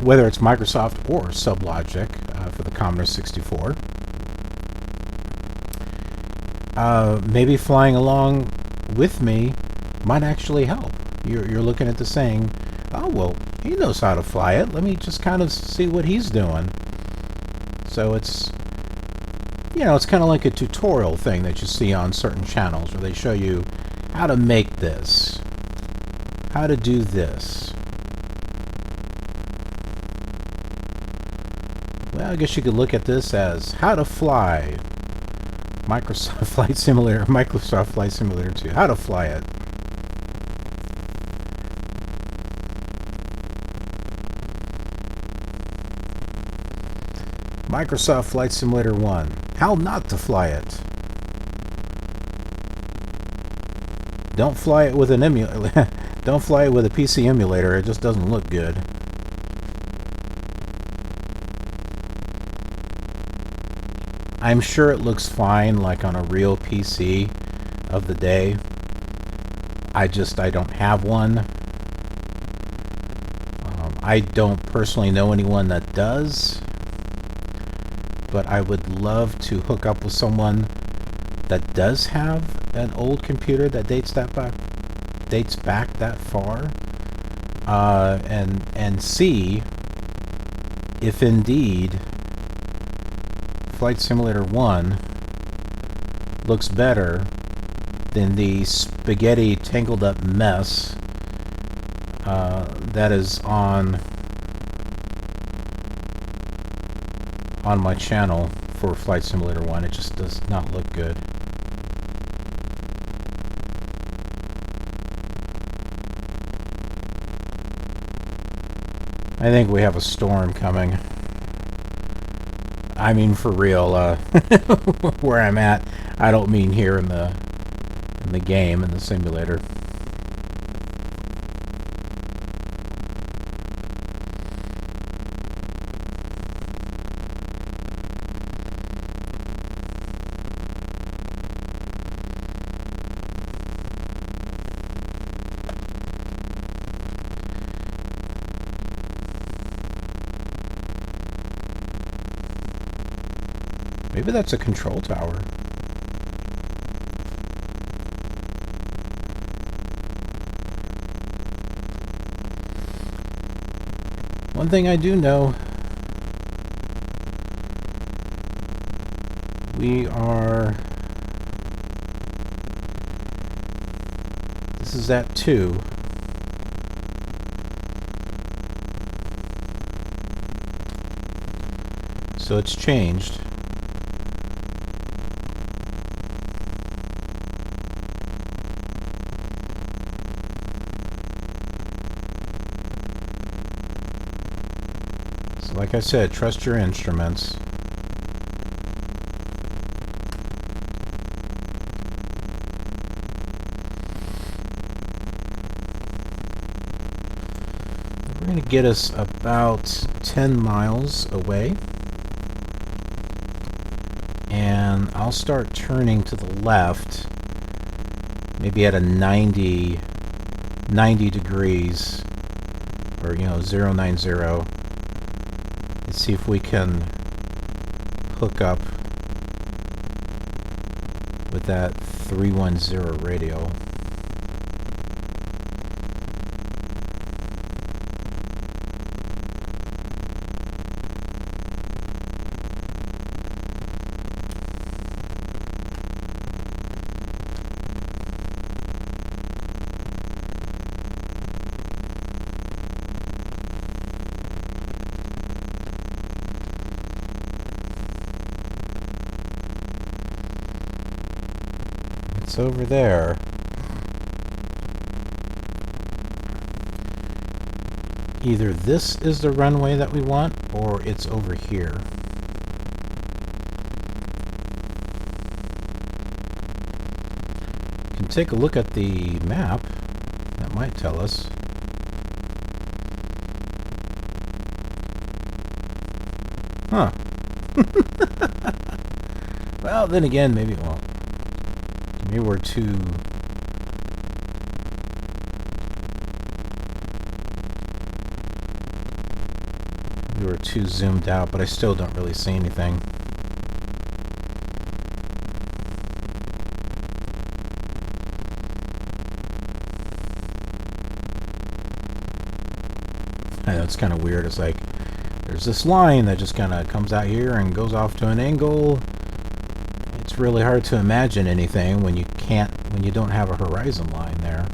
whether it's Microsoft or SubLogic for the Commodore 64, maybe flying along with me might actually help. You're looking at this saying, oh, well, he knows how to fly it. Let me just kind of see what he's doing. So it's, you know, it's kind of like a tutorial thing that you see on certain channels where they show you how to make this, how to do this. Well, I guess you could look at this as how to fly Microsoft Flight Simulator 2. How to fly it. Microsoft Flight Simulator 1. How not to fly it. Don't fly it with an emulator. Don't fly it with a PC emulator. It just doesn't look good. I'm sure it looks fine, like on a real PC of the day. I don't have one. I don't personally know anyone that does, but I would love to hook up with someone that does have an old computer that dates back that far, and see if indeed Flight Simulator 1 looks better than the spaghetti tangled up mess that is on my channel for Flight Simulator 1. It just does not look good. I think we have a storm coming. I mean, for real, where I'm at. I don't mean here in the game, in the simulator. Maybe that's a control tower. One thing I do know, this is at 2. So it's changed. So like I said, trust your instruments. We're going to get us about 10 miles away. And I'll start turning to the left, maybe at a 90 degrees, or 090. Let's see if we can hook up with that 310 radio. It's over there. Either this is the runway that we want, or it's over here. You can take a look at the map. That might tell us. Huh. Well, then again, maybe we're too... We were too zoomed out, but I still don't really see anything. I know, it's kind of weird. It's like there's this line that just kind of comes out here and goes off to an angle. It's really hard to imagine anything when you don't have a horizon line there.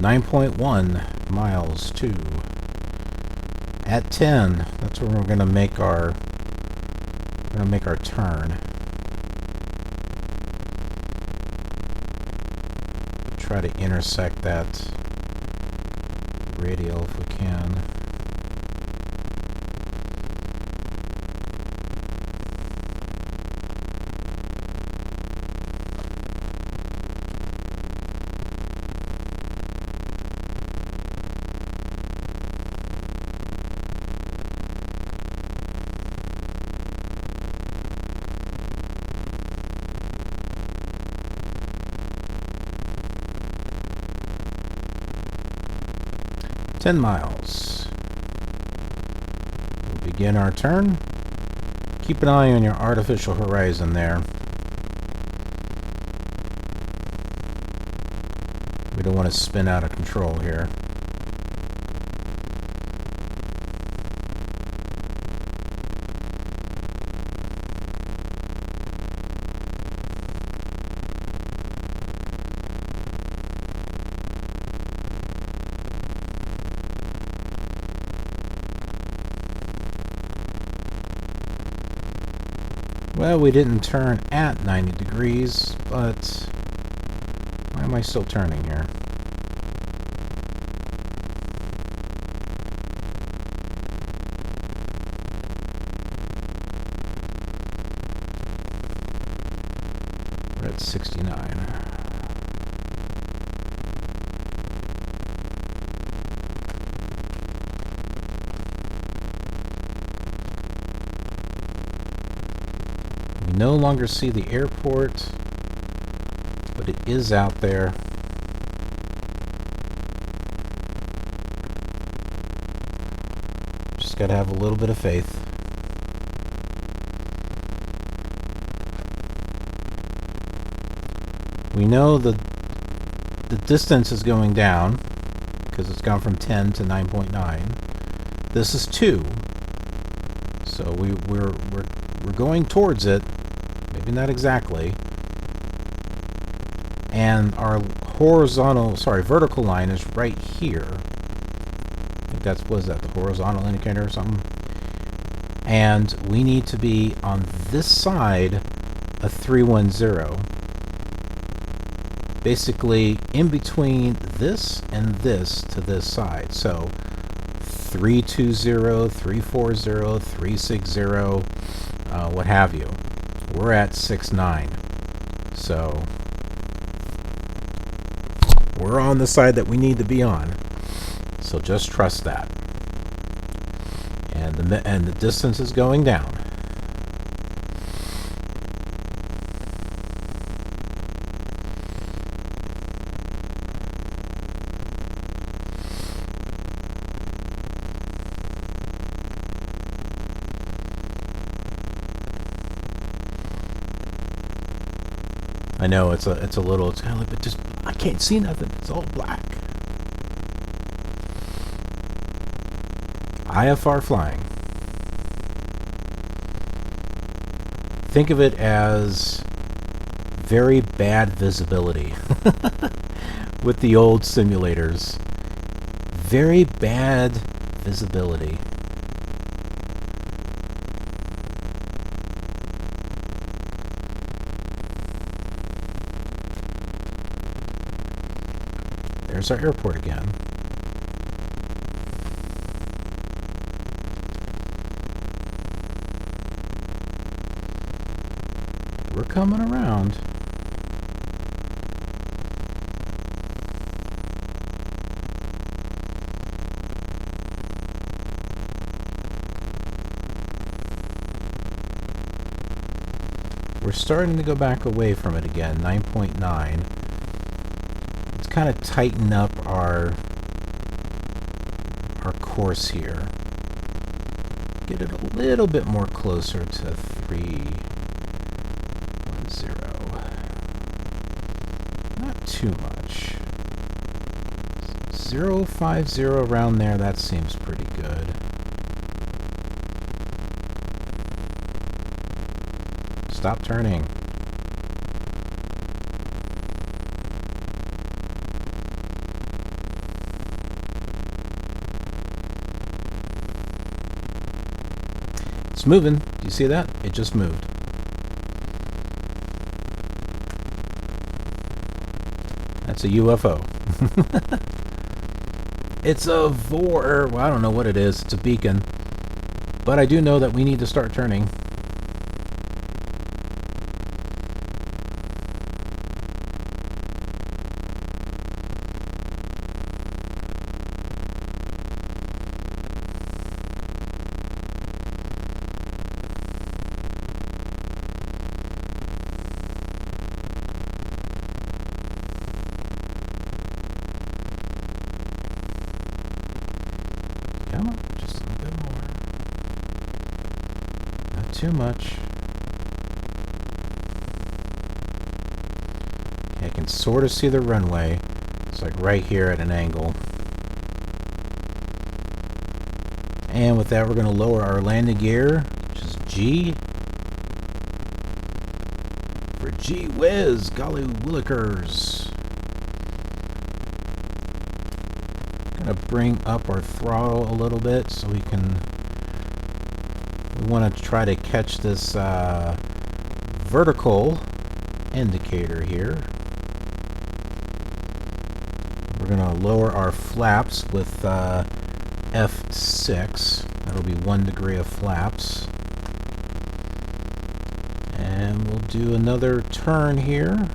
.1 miles to at 10. That's where we're gonna make our turn. Try to intersect that radio if we can. .10 miles. We'll begin our turn. Keep an eye on your artificial horizon there. We don't want to spin out of control here. Well, we didn't turn at 90 degrees, but Why am I still turning here? We're at 69. We no longer see the airport, but it is out there. Just gotta have a little bit of faith. We know the distance is going down because it's gone from 10 to 9.9. This is 2, so we're going towards it. Maybe not exactly. And our vertical line is right here. I think that's, what is that, the horizontal indicator or something? And we need to be on this side of 310. Basically, in between this and this to this side. So, 320, 340, 360, what have you. We're at 69. So, we're on the side that we need to be on. So just trust that. And the distance is going down. I know it's kind of like, but just I can't see nothing. It's all black. IFR flying. Think of it as very bad visibility with the old simulators. Very bad visibility. There's our airport again. We're coming around. We're starting to go back away from it again, 9.9. Let's kind of tighten up our course here. Get it a little bit more closer to 310. Not too much. 050 around there, that seems pretty good. Stop turning. It's moving. Do you see that? It just moved. That's a UFO. It's a well, I don't know what it is. It's a beacon. But I do know that we need to start turning. Come on, just a little bit more. Not too much. I can sort of see the runway. It's like right here at an angle. And with that, we're going to lower our landing gear, which is G. For gee whiz, golly willikers. Going to bring up our throttle a little bit so we want to try to catch this vertical indicator here. We're going to lower our flaps with F6. That'll be 1 degree of flaps. And we'll do another turn here.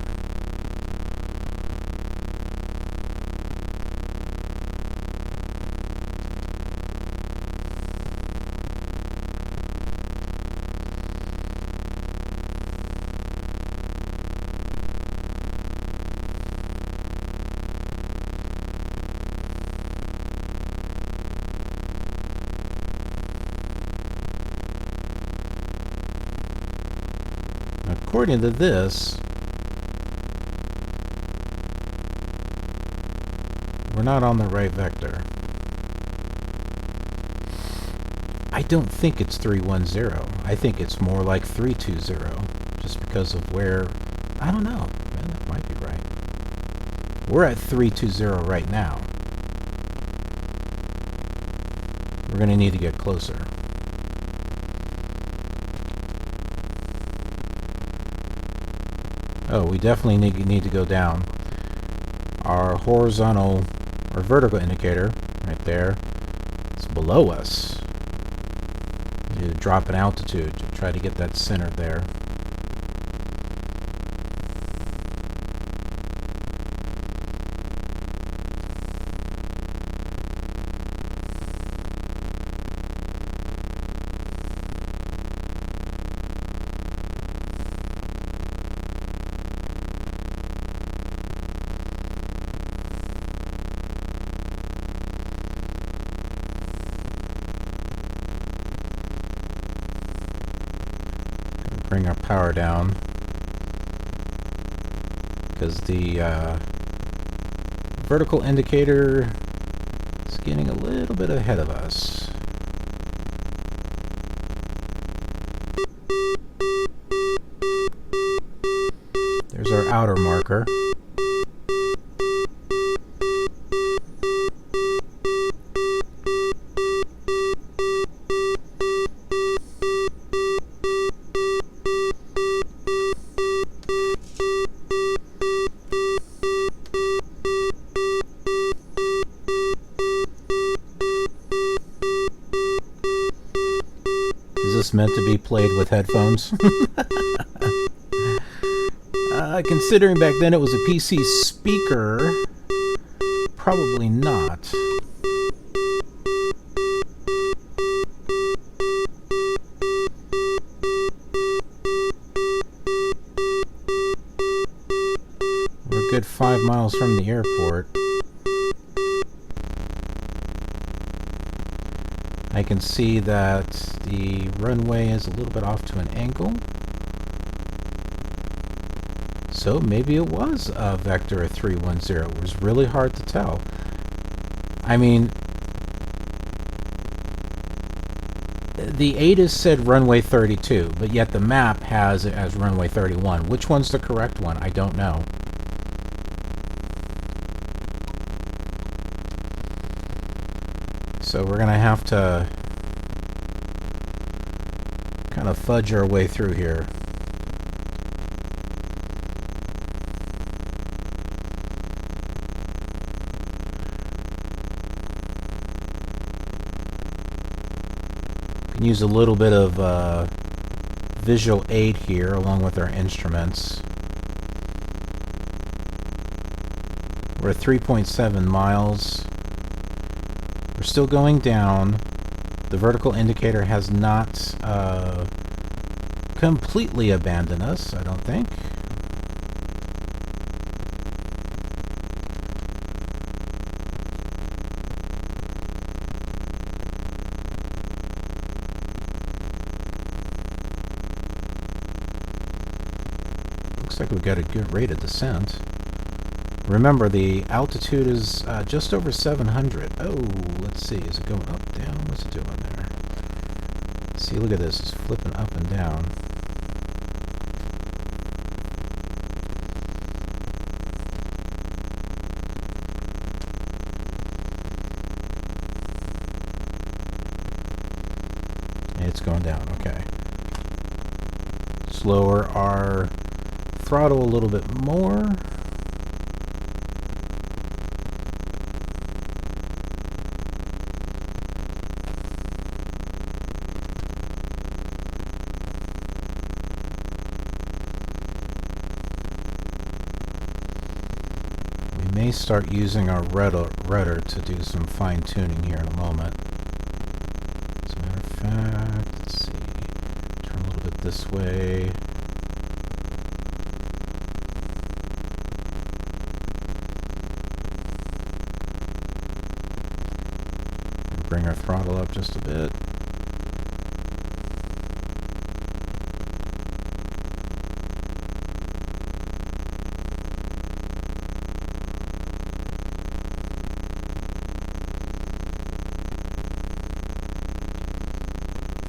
According to this, we're not on the right vector. I don't think it's 310. I think it's more like 320, just because of where, I don't know. Man, that might be right. We're at 320 right now. We're going to need to get closer. Oh, we definitely need to go down. Our horizontal or vertical indicator, right there, is below us. We need to drop in altitude to try to get that center there. Bring our power down because the vertical indicator is getting a little bit ahead of us. There's our outer marker. Is this meant to be played with headphones? Considering back then it was a PC speaker, probably not. We're a good 5 miles from the airport. I can see that the runway is a little bit off to an angle. So maybe it was a vector of 310. It was really hard to tell. I mean, the ATIS said runway 32, but yet the map has it as runway 31. Which one's the correct one? I don't know. So we're going to have to kind of fudge our way through here. Can use a little bit of visual aid here along with our instruments. We're at 3.7 miles. We're still going down. The vertical indicator has not completely abandoned us, I don't think. Looks like we've got a good rate of descent. Remember, the altitude is just over 700. Oh, let's see. Is it going up, down? What's it doing there? See, look at this. It's flipping up and down. It's going down. Okay. Let's lower our throttle a little bit more. We may start using our rudder to do some fine tuning here in a moment. As a matter of fact, let's see. Turn a little bit this way. Bring our throttle up just a bit.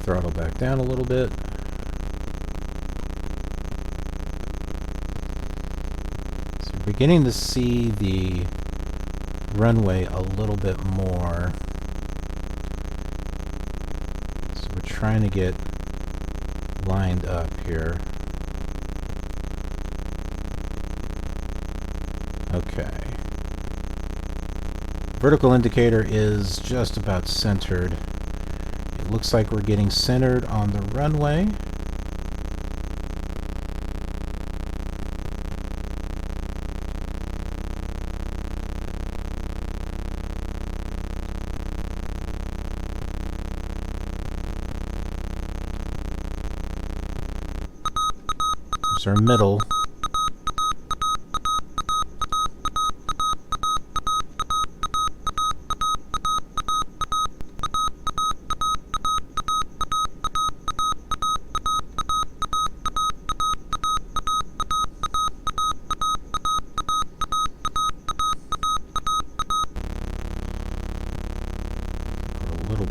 Throttle back down a little bit. So we're beginning to see the runway a little bit more. So we're trying to get lined up here. Okay. Vertical indicator is just about centered. It looks like we're getting centered on the runway. There's our middle.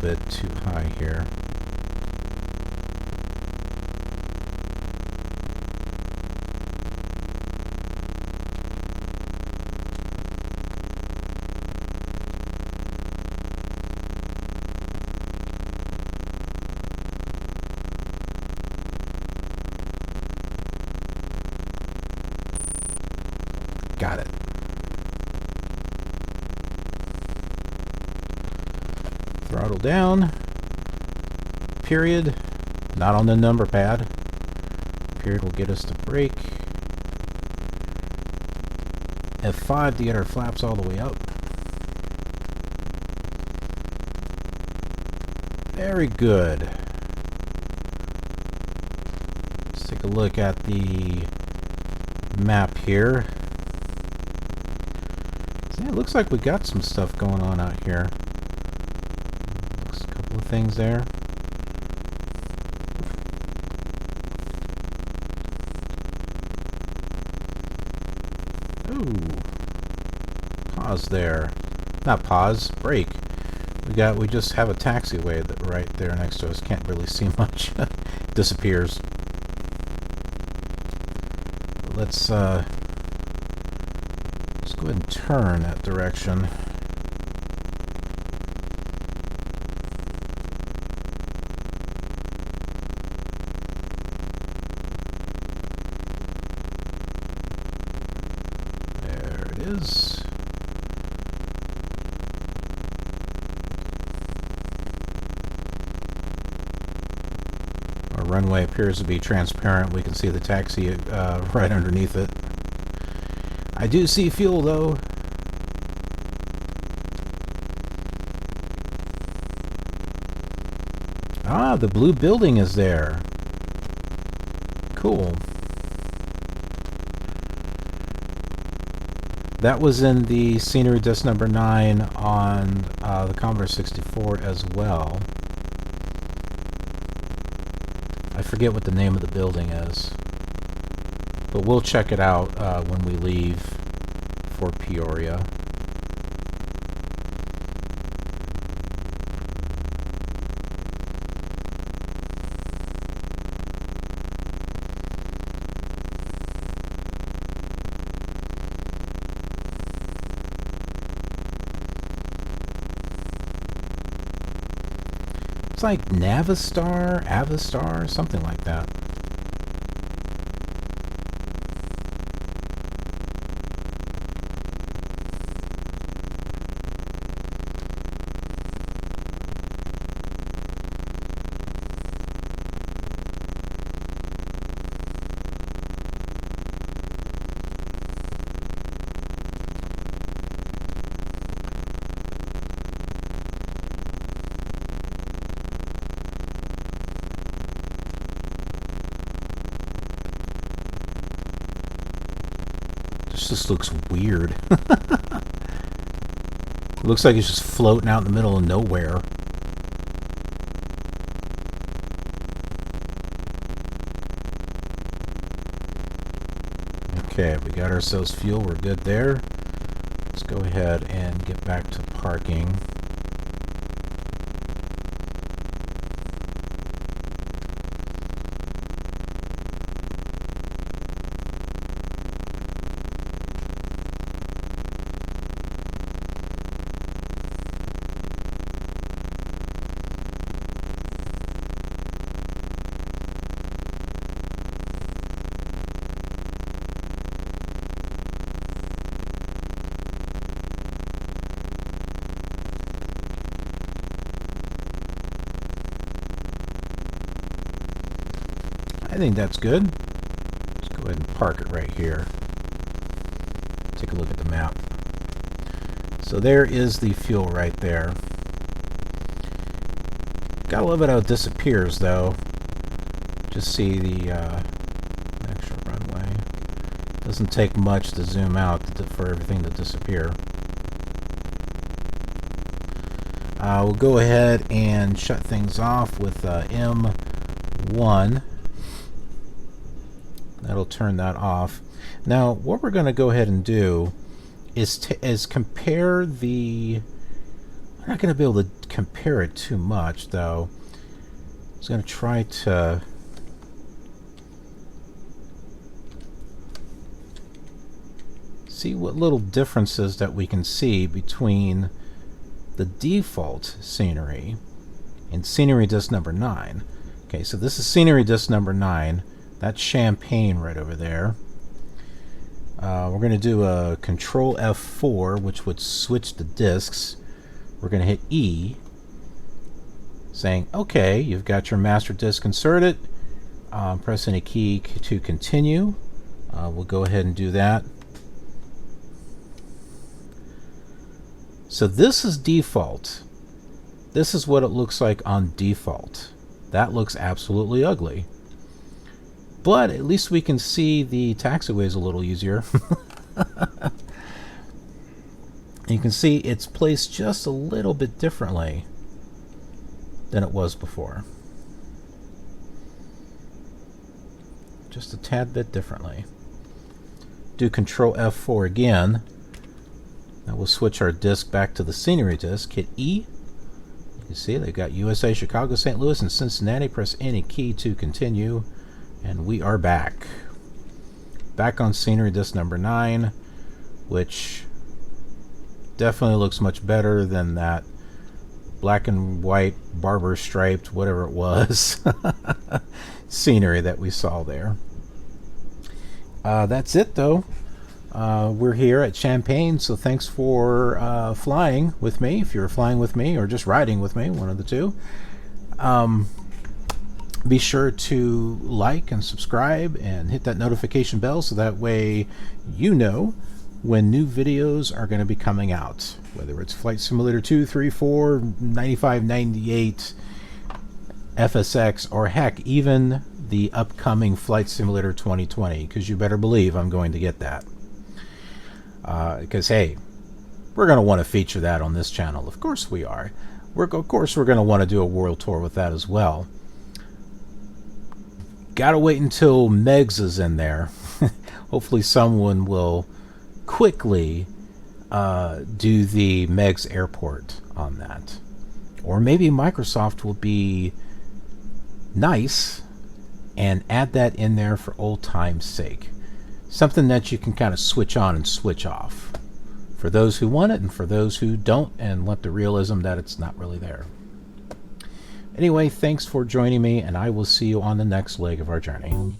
Bit too high here. Got it. Throttle down. Period. Not on the number pad. Period will get us to brake. F5 to get our flaps all the way up. Very good. Let's take a look at the map here. See, it looks like we got some stuff going on out here. Looks a couple of things there. Ooh. Pause there. Not pause, brake. We just have a taxiway that right there next to us. Can't really see much. Disappears. Let's go ahead and turn that direction. There it is. Our runway appears to be transparent. We can see the taxi right underneath it. I do see fuel, though. Ah, the blue building is there. Cool. That was in the scenery disc number 9 on the Commodore 64 as well. I forget what the name of the building is, but we'll check it out when we leave for Peoria. It's like Navistar, Avistar, something like that. just looks weird. It looks like it's just floating out in the middle of nowhere. Okay, we got ourselves fuel. We're good there. Let's go ahead and get back to parking. I think that's good. Let's go ahead and park it right here. Take a look at the map. So there is the fuel right there. Gotta love it how it disappears, though. Just see the extra runway. Doesn't take much to zoom out for everything to disappear. We'll go ahead and shut things off with M1. That'll turn that off. Now, what we're going to go ahead and do is compare the... I'm not going to be able to compare it too much, though. I was going to try to... see what little differences that we can see between the default scenery and scenery disk number 9. Okay, so this is scenery disk number 9. That's Champagne right over there. We're going to do a Control F4, which would switch the disks. We're going to hit E, saying, okay, you've got your master disk inserted. Press any key to continue. We'll go ahead and do that. So this is default. This is what it looks like on default. That looks absolutely ugly. But at least we can see the taxiways a little easier. You can see it's placed just a little bit differently than it was before. Just a tad bit differently. Do Control F4 again. Now we'll switch our disk back to the scenery disk. Hit E. You can see they've got USA, Chicago, St. Louis, and Cincinnati. Press any key to continue. And we are back. Back on scenery disk number 9, which definitely looks much better than that black and white, barber striped, whatever it was, scenery that we saw there. That's it, though. We're here at Champagne, so thanks for flying with me, if you're flying with me, or just riding with me, one of the two. Be sure to like and subscribe and hit that notification bell so that way you know when new videos are going to be coming out, whether it's Flight Simulator 2, 3, 4, 95, 98, FSX, or heck, even the upcoming Flight Simulator 2020, because you better believe I'm going to get that. Because, hey, we're going to want to feature that on this channel. Of course we are. Of course we're going to want to do a world tour with that as well. Gotta wait until Megs is in there. Hopefully someone will quickly do the Megs Airport on that. Or maybe Microsoft will be nice and add that in there for old time's sake. Something that you can kind of switch on and switch off. For those who want it and for those who don't, and want the realism that it's not really there. Anyway, thanks for joining me, and I will see you on the next leg of our journey.